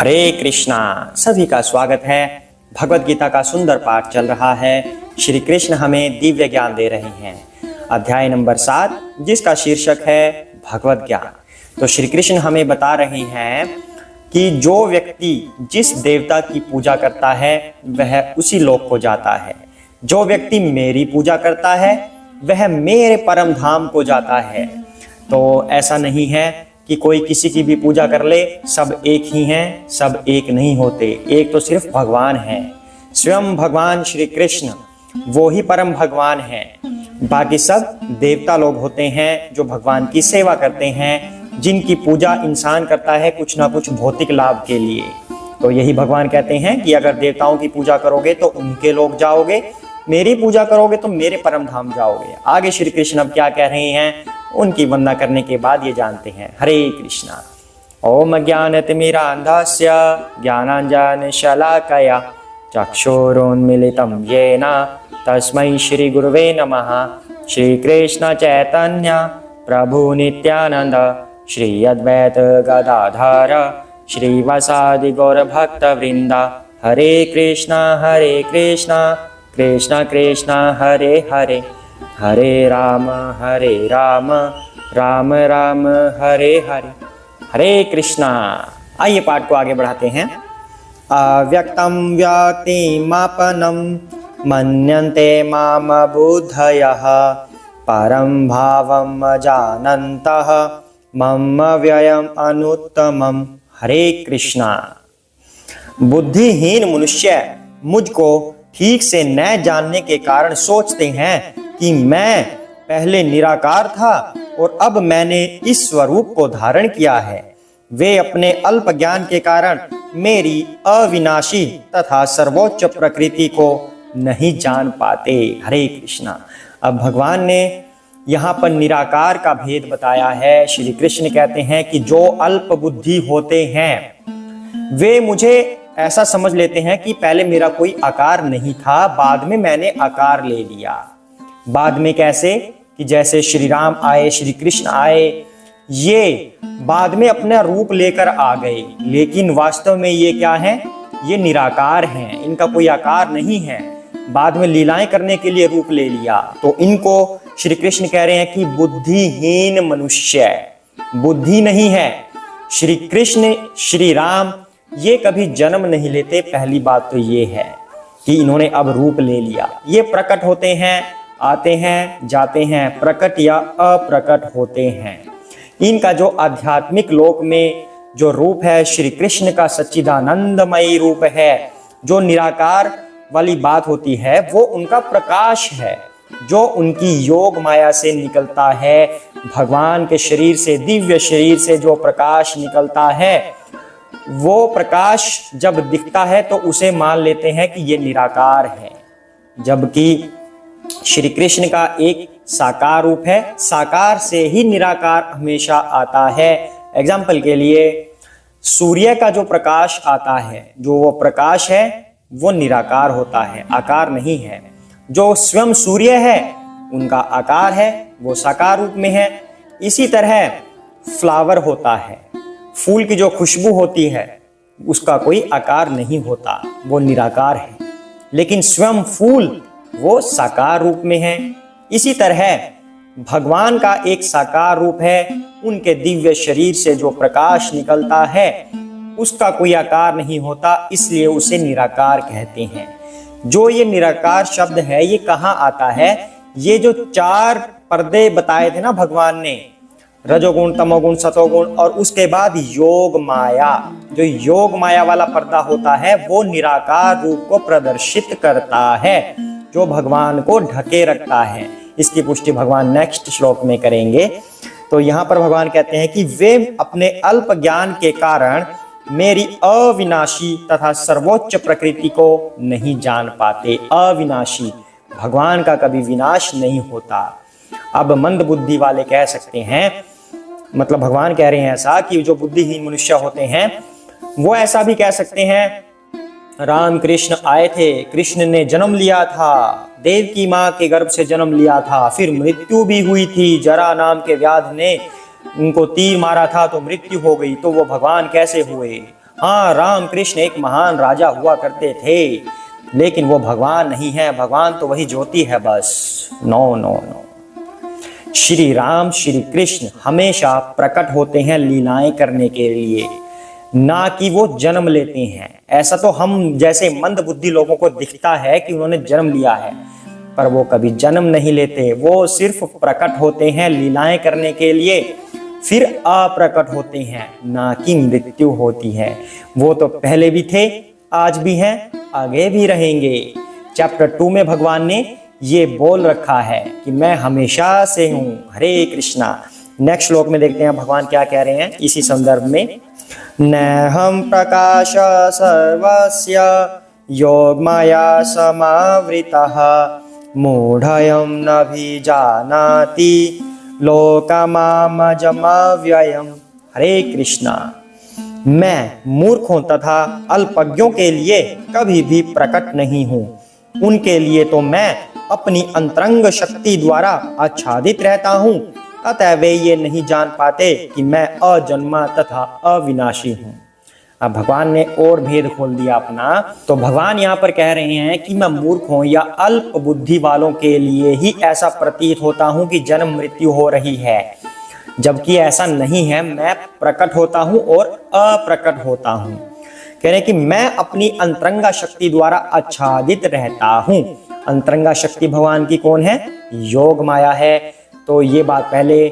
हरे कृष्णा। सभी का स्वागत है। भगवत गीता का सुंदर पाठ चल रहा है। श्री कृष्ण हमें दिव्य ज्ञान दे रहे हैं। अध्याय नंबर 7 जिसका शीर्षक है भगवत ज्ञान। तो श्री कृष्ण हमें बता रहे हैं कि जो व्यक्ति जिस देवता की पूजा करता है वह उसी लोक को जाता है। जो व्यक्ति मेरी पूजा करता है वह मेरे परम धाम को जाता है। तो ऐसा नहीं है कि कोई किसी की भी पूजा कर ले, सब एक ही हैं, सब एक नहीं होते। एक तो सिर्फ भगवान है, स्वयं भगवान श्री कृष्ण, वो ही परम भगवान हैं। बाकी सब देवता लोग होते हैं जो भगवान की सेवा करते हैं, जिनकी पूजा इंसान करता है कुछ ना कुछ भौतिक लाभ के लिए। तो यही भगवान कहते हैं कि अगर देवताओं की पूजा करोगे तो उनके लोग जाओगे, मेरी पूजा करोगे तो मेरे परम धाम जाओगे। आगे श्री कृष्ण अब क्या कह रहे हैं उनकी वंदना करने के बाद ये जानते हैं। हरे कृष्णा। ओम ज्ञानतिमिरान्धस्य ज्ञानाञ्जनशलाकया चक्षुरुन्मीलितं येन तस्मै श्री गुरुवे नमः। श्री कृष्ण चैतन्य प्रभु नित्यानंद श्री अद्वैत गदाधर श्रीवासादि गौर भक्त वृंदा। हरे कृष्णा कृष्णा कृष्णा हरे हरे, हरे राम राम राम हरे हरे। हरे कृष्णा। आइए पाठ को आगे बढ़ाते हैं। अव्यक्तं व्यक्तिमापनं मन्यन्ते माम बुद्धयः परं भावं जानन्तः मम व्ययम् अनुत्तमम्। हरे कृष्णा। बुद्धिहीन मनुष्य मुझको ठीक से न जानने के कारण सोचते हैं कि मैं पहले निराकार था और अब मैंने इस स्वरूप को धारण किया है। वे अपने अल्प ज्ञान के कारण मेरी अविनाशी तथा सर्वोच्च प्रकृति को नहीं जान पाते। हरे कृष्णा। अब भगवान ने यहाँ पर निराकार का भेद बताया है। श्री कृष्ण कहते हैं कि जो अल्प बुद्धि होते हैं वे मुझे ऐसा समझ लेते हैं कि पहले मेरा कोई आकार नहीं था, बाद में मैंने आकार ले लिया। बाद में कैसे कि जैसे श्री राम आए, श्री कृष्ण आए, ये बाद में अपना रूप लेकर आ गए, लेकिन वास्तव में ये क्या है? ये निराकार हैं, इनका कोई आकार नहीं है। बाद में लीलाएं करने के लिए रूप ले लिया। तो इनको श्री कृष्ण कह रहे हैं कि बुद्धिहीन मनुष्य, बुद्धि नहीं है। श्री कृष्ण श्री राम ये कभी जन्म नहीं लेते। पहली बात तो ये है कि इन्होंने अब रूप ले लिया। ये प्रकट होते हैं, आते हैं, जाते हैं, प्रकट या अप्रकट होते हैं। इनका जो आध्यात्मिक लोक में जो रूप है श्री कृष्ण का सच्चिदानंदमयी रूप है, जो निराकार वाली बात होती है, वो उनका प्रकाश है जो उनकी योग माया से निकलता है। भगवान के शरीर से, दिव्य शरीर से जो प्रकाश निकलता है, वो प्रकाश जब दिखता है तो उसे मान लेते हैं कि ये निराकार है। जबकि श्री कृष्ण का एक साकार रूप है, साकार से ही निराकार हमेशा आता है। एग्जाम्पल के लिए सूर्य का जो प्रकाश आता है, जो वो प्रकाश है वो निराकार होता है, आकार नहीं है। जो स्वयं सूर्य है उनका आकार है, वो साकार रूप में है। इसी तरह फ्लावर होता है, फूल की जो खुशबू होती है उसका कोई आकार नहीं होता, वो निराकार है। लेकिन स्वयं फूल वो साकार रूप में है। इसी तरह भगवान का एक साकार रूप है, उनके दिव्य शरीर से जो प्रकाश निकलता है उसका कोई आकार नहीं होता, इसलिए उसे निराकार कहते हैं। जो ये निराकार शब्द है ये कहाँ आता है? ये जो 4 पर्दे बताए थे ना भगवान ने, रजोगुण, तमोगुण, सतोगुण, और उसके बाद योग माया, जो योग माया वाला पर्दा होता है वो निराकार रूप को प्रदर्शित करता है, जो भगवान को ढके रखता है। इसकी पुष्टि भगवान नेक्स्ट श्लोक में करेंगे। तो यहाँ पर भगवान कहते हैं कि वे अपने अल्प ज्ञान के कारण मेरी अविनाशी तथा सर्वोच्च प्रकृति को नहीं जान पाते। अविनाशी, भगवान का कभी विनाश नहीं होता। अब मंद बुद्धि वाले कह सकते हैं, मतलब भगवान कह रहे हैं ऐसा कि जो बुद्धिहीन मनुष्य होते हैं वो ऐसा भी कह सकते हैं, राम कृष्ण आए थे, कृष्ण ने जन्म लिया था, देव की माँ के गर्भ से जन्म लिया था, फिर मृत्यु भी हुई थी, जरा नाम के व्याध ने उनको तीर मारा था तो मृत्यु हो गई, तो वो भगवान कैसे हुए? हाँ, राम कृष्ण एक महान राजा हुआ करते थे, लेकिन वो भगवान नहीं है। भगवान तो वही ज्योति है बस। No no no. Shri Ram Shri Krishna हमेशा प्रकट होते हैं लीलाएं करने के लिए, ना कि वो जन्म लेते हैं। ऐसा तो हम जैसे मंद बुद्धि लोगों को दिखता है कि उन्होंने जन्म लिया है, पर वो कभी जन्म नहीं लेते। वो सिर्फ प्रकट होते हैं लीलाएं करने के लिए, फिर अप्रकट होते हैं, ना कि मृत्यु होती है। वो तो पहले भी थे, आज भी हैं, आगे भी रहेंगे। चैप्टर 2 में भगवान ने ये बोल रखा है कि मैं हमेशा से हूं। हरे कृष्णा। नेक्स्ट श्लोक में देखते हैं भगवान क्या कह रहे हैं इसी संदर्भ में। नहं प्रकाश सर्वस्य योगमाया समावृतः मूढ़यं नभिजानाति लोकमामजमव्ययम्। हरे कृष्णा। मैं मूर्खों तथा अल्पज्ञों के लिए कभी भी प्रकट नहीं हूँ। उनके लिए तो मैं अपनी अंतरंग शक्ति द्वारा आच्छादित रहता हूँ, अतः वे ये नहीं जान पाते कि मैं अजन्मा तथा अविनाशी हूँ। अब भगवान ने और भेद खोल दिया अपना। तो भगवान यहाँ पर कह रहे हैं कि मैं मूर्खों या अल्प बुद्धि वालों के लिए ही ऐसा प्रतीत होता हूँ कि जन्म मृत्यु हो रही है, जबकि ऐसा नहीं है। मैं प्रकट होता हूँ और अप्रकट होता हूँ। कह रहे हैं कि मैं अपनी अंतरंगा शक्ति द्वारा आच्छादित रहता हूँ। अंतरंगा शक्ति भगवान की कौन है? योग माया है। तो ये बात पहले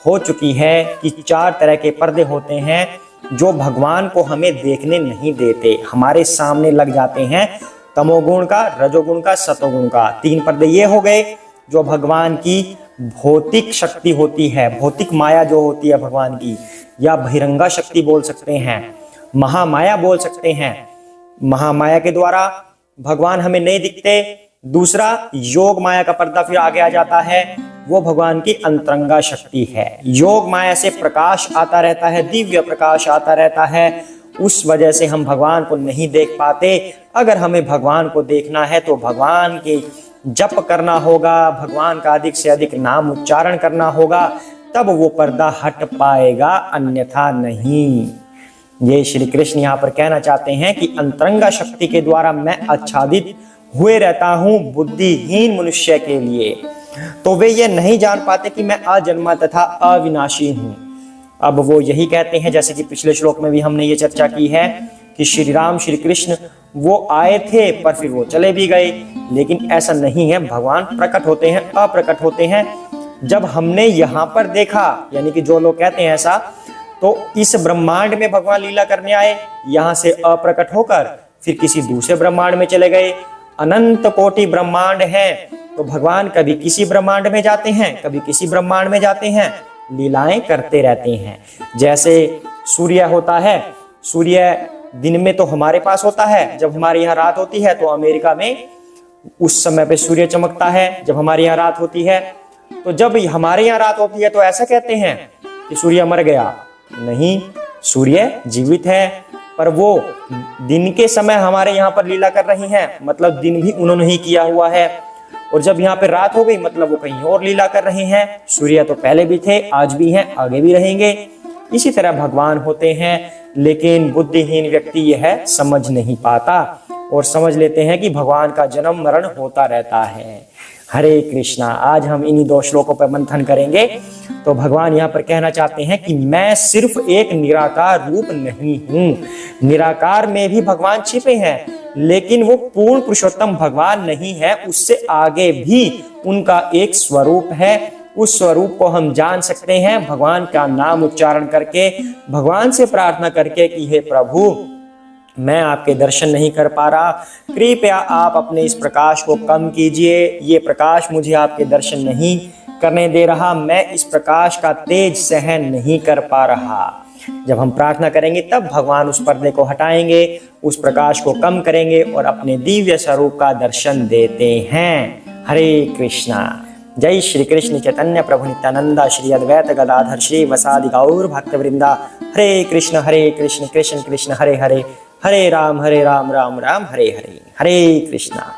हो चुकी है कि 4 तरह के पर्दे होते हैं जो भगवान को हमें देखने नहीं देते, हमारे सामने लग जाते हैं। तमोगुण का, रजोगुण का, सतोगुण का। 3 पर्दे ये हो गए जो भगवान की भौतिक शक्ति होती है, भौतिक माया जो होती है भगवान की, या बहिरंगा शक्ति बोल सकते हैं, महामाया बोल सकते हैं। महामाया के द्वारा भगवान हमें नहीं दिखते। दूसरा योग माया का पर्दा फिर आगे आ जाता है, वो भगवान की अंतरंगा शक्ति है। योग माया से प्रकाश आता रहता है, दिव्य प्रकाश आता रहता है, उस वजह से हम भगवान को नहीं देख पाते। अगर हमें भगवान को देखना है तो भगवान के जप करना होगा, भगवान का अधिक से अधिक नाम उच्चारण करना होगा, तब वो पर्दा हट पाएगा, अन्यथा नहीं। ये श्री कृष्ण यहाँ पर कहना चाहते हैं कि अंतरंगा शक्ति के द्वारा मैं आच्छादित हुए रहता हूँ बुद्धिहीन मनुष्य के लिए। तो वे ये नहीं जान पाते कि मैं अजन्मा तथा अविनाशी हूँ। अब वो यही कहते हैं, जैसे कि पिछले श्लोक में भी हमने ये चर्चा की है कि श्री राम श्री कृष्ण वो आए थे पर फिर वो चले भी गए, लेकिन ऐसा नहीं है। भगवान प्रकट होते हैं, अप्रकट होते हैं। जब हमने यहाँ पर देखा, यानी कि जो लोग कहते हैं ऐसा, तो इस ब्रह्मांड में भगवान लीला करने आए, यहाँ से अप्रकट होकर फिर किसी दूसरे ब्रह्मांड में चले गए। अनंत कोटि ब्रह्मांड है, तो भगवान कभी किसी ब्रह्मांड में जाते हैं, कभी किसी ब्रह्मांड में जाते हैं, लीलाएं करते रहते हैं। जैसे सूर्य होता है, सूर्य दिन में तो हमारे पास होता है, जब हमारे यहाँ रात होती है तो अमेरिका में उस समय पे सूर्य चमकता है, जब हमारे यहाँ रात होती है। तो जब हमारे यहाँ रात होती है तो ऐसा कहते हैं कि सूर्य मर गया, नहीं, सूर्य जीवित है, पर वो दिन के समय हमारे यहाँ पर लीला कर रही हैं, मतलब दिन भी उन्होंने ही किया हुआ है। और जब यहाँ पे रात हो गई, मतलब वो कहीं और लीला कर रहे हैं। सूर्य तो पहले भी थे, आज भी हैं, आगे भी रहेंगे। इसी तरह भगवान होते हैं, लेकिन बुद्धिहीन व्यक्ति यह समझ नहीं पाता और समझ लेते हैं कि भगवान का जन्म मरण होता रहता है। हरे कृष्णा। आज हम इन्हीं 2 श्लोकों पर मंथन करेंगे। तो भगवान यहाँ पर कहना चाहते हैं कि मैं सिर्फ एक निराकार रूप नहीं हूँ। निराकार में भी भगवान छिपे हैं, लेकिन वो पूर्ण पुरुषोत्तम भगवान नहीं है, उससे आगे भी उनका एक स्वरूप है। उस स्वरूप को हम जान सकते हैं भगवान का नाम उच्चारण करके, भगवान से प्रार्थना करके कि हे प्रभु, मैं आपके दर्शन नहीं कर पा रहा, कृपया आप अपने इस प्रकाश को कम कीजिए। ये प्रकाश मुझे आपके दर्शन नहीं करने दे रहा, मैं इस प्रकाश का तेज सहन नहीं कर पा रहा। जब हम प्रार्थना करेंगे तब भगवान उस पर्दे को हटाएंगे, उस प्रकाश को कम करेंगे और अपने दिव्य स्वरूप का दर्शन देते हैं। हरे कृष्णा। जय श्री कृष्ण चैतन्य प्रभु नित्यानंदा, श्री अद्वैत गदाधर श्री वसादि गौर भक्त वृंदा। हरे कृष्ण कृष्ण कृष्ण हरे हरे, हरे राम राम राम हरे हरे। हरे कृष्णा।